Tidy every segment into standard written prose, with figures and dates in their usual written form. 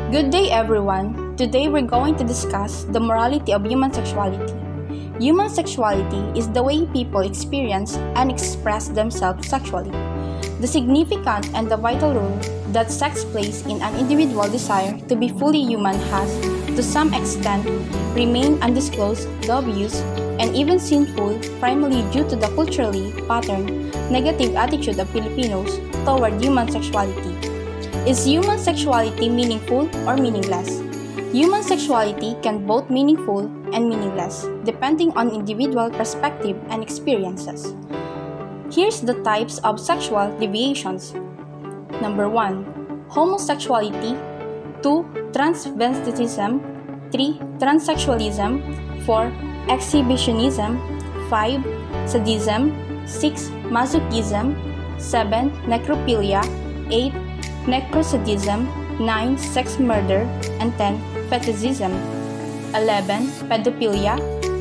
Good day everyone! Today we're going to discuss the morality of human sexuality. Human sexuality is the way people experience and express themselves sexually. The significant and the vital role that sex plays in an individual's desire to be fully human has, to some extent, remained undisclosed, dubious, and even sinful, primarily due to the culturally patterned negative attitude of Filipinos toward human sexuality. Is human sexuality meaningful or meaningless? Human sexuality can both meaningful and meaningless, depending on individual perspective and experiences. Here's the types of sexual deviations. Number 1. Homosexuality. 2. Transvestism. 3. Transsexualism. 4. Exhibitionism. 5. Sadism. 6. Masochism. 7. Necrophilia. 8. Necrosadism, 9. Sex murder, and 10. Fetishism. 11. Pedophilia.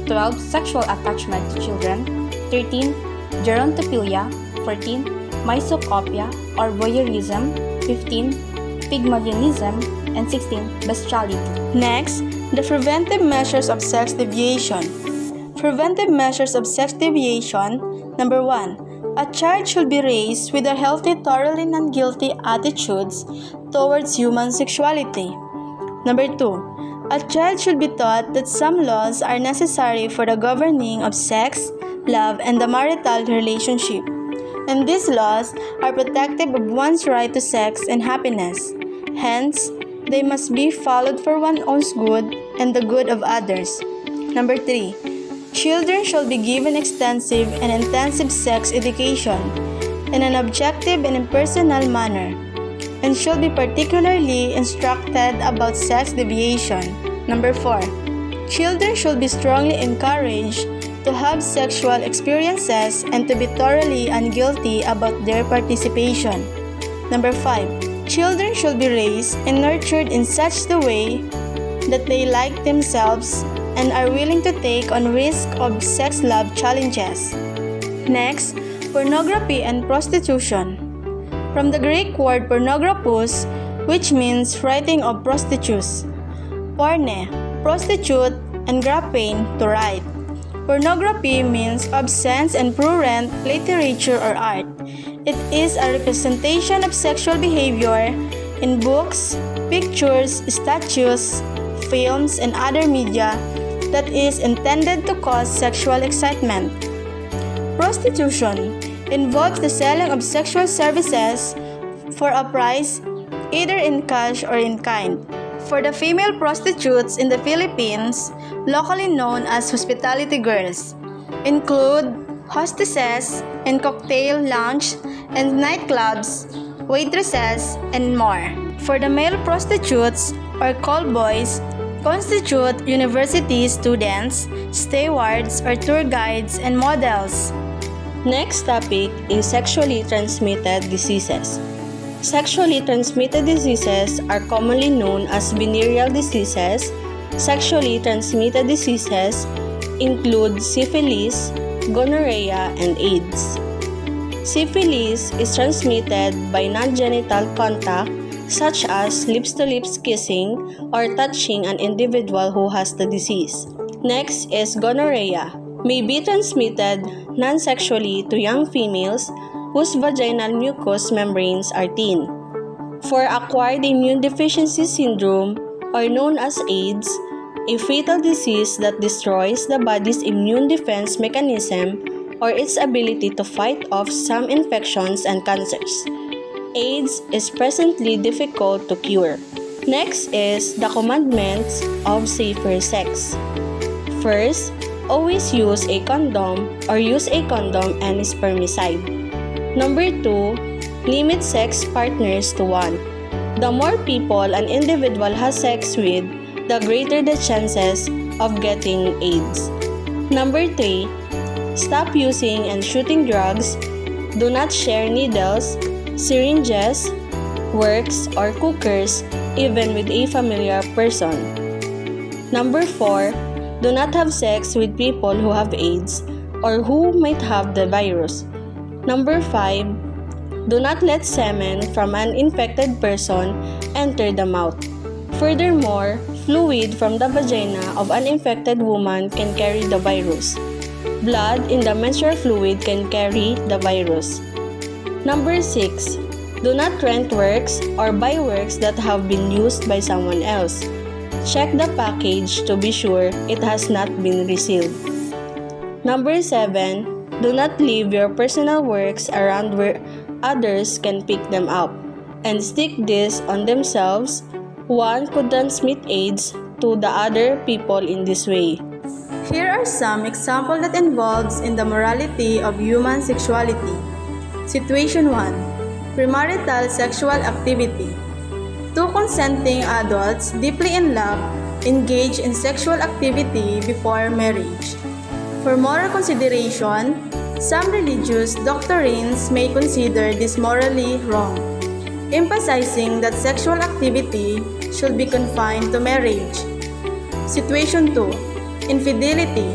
12. Sexual attachment to children. 13. Gerontophilia. 14. Misocopia or voyeurism. 15. Pygmalionism. And 16. Bestiality. Next, the preventive measures of sex deviation. Preventive measures of sex deviation. Number 1. A child should be raised with a healthy, thoroughly non-guilty attitudes towards human sexuality. Number 2. A child should be taught that some laws are necessary for the governing of sex, love, and the marital relationship. And these laws are protective of one's right to sex and happiness. Hence, they must be followed for one's own good and the good of others. Number 3. Children shall be given extensive and intensive sex education in an objective and impersonal manner, and shall be particularly instructed about sex deviation. Number 4. Children should be strongly encouraged to have sexual experiences and to be thoroughly unguilty about their participation. Number 5. Children should be raised and nurtured in such a way that they like themselves and are willing to take on risk of sex love challenges. Next, pornography and prostitution. From the Greek word pornographos, which means writing of prostitutes. Porne, prostitute, and graphein, to write. Pornography means obscene and prurient literature or art. It is a representation of sexual behavior in books, pictures, statues, films, and other media that is intended to cause sexual excitement. Prostitution involves the selling of sexual services for a price, either in cash or in kind. For the female prostitutes in the Philippines, locally known as hospitality girls, include hostesses in cocktail lounge and nightclubs, waitresses, and more. For the male prostitutes or callboys, constitute university students, stewards, or tour guides and models. Next topic is sexually transmitted diseases. Sexually transmitted diseases are commonly known as venereal diseases. Sexually transmitted diseases include syphilis, gonorrhea, and AIDS. Syphilis is transmitted by non-genital contact such as lips-to-lips kissing or touching an individual who has the disease. Next is gonorrhea. May be transmitted non-sexually to young females whose vaginal mucous membranes are thin. For acquired immune deficiency syndrome, or known as AIDS, a fatal disease that destroys the body's immune defense mechanism or its ability to fight off some infections and cancers. AIDS is presently difficult to cure. Next is the commandments of safer sex. First, always use a condom or use a condom and spermicide. Number 2, limit sex partners to 1. The more people an individual has sex with, the greater the chances of getting AIDS. Number 3, stop using and shooting drugs. Do not share needles, syringes, works, or cookers even with a familiar person. Number 4, do not have sex with people who have AIDS or who might have the virus. Number 5, do not let semen from an infected person enter the mouth. Furthermore, fluid from the vagina of an infected woman can carry the virus. Blood in the menstrual fluid can carry the virus. Number 6. Do not rent works or buy works that have been used by someone else. Check the package to be sure it has not been resealed. Number 7. Do not leave your personal works around where others can pick them up and stick this on themselves. One could transmit AIDS to the other people in this way. Here are some examples that involves in the morality of human sexuality. Situation 1. Premarital sexual activity. Two consenting adults deeply in love engage in sexual activity before marriage. For moral consideration, some religious doctrines may consider this morally wrong, emphasizing that sexual activity should be confined to marriage. Situation 2. Infidelity.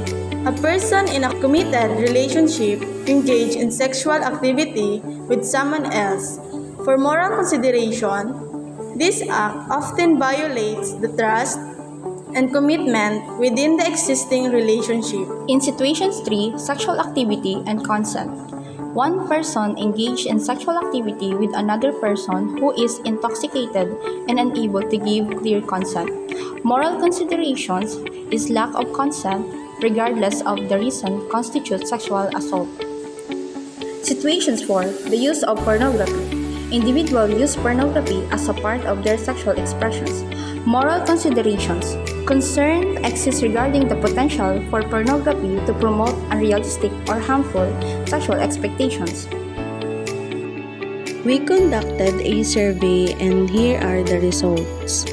A person in a committed relationship engage in sexual activity with someone else. For moral consideration, this act often violates the trust and commitment within the existing relationship. In situations 3, sexual activity and consent. One person engaged in sexual activity with another person who is intoxicated and unable to give clear consent. Moral considerations is lack of consent, regardless of the reason, constitutes sexual assault. Situations 4. The use of pornography. Individuals use pornography as a part of their sexual expressions. Moral considerations. Concern exists regarding the potential for pornography to promote unrealistic or harmful sexual expectations. We conducted a survey and here are the results.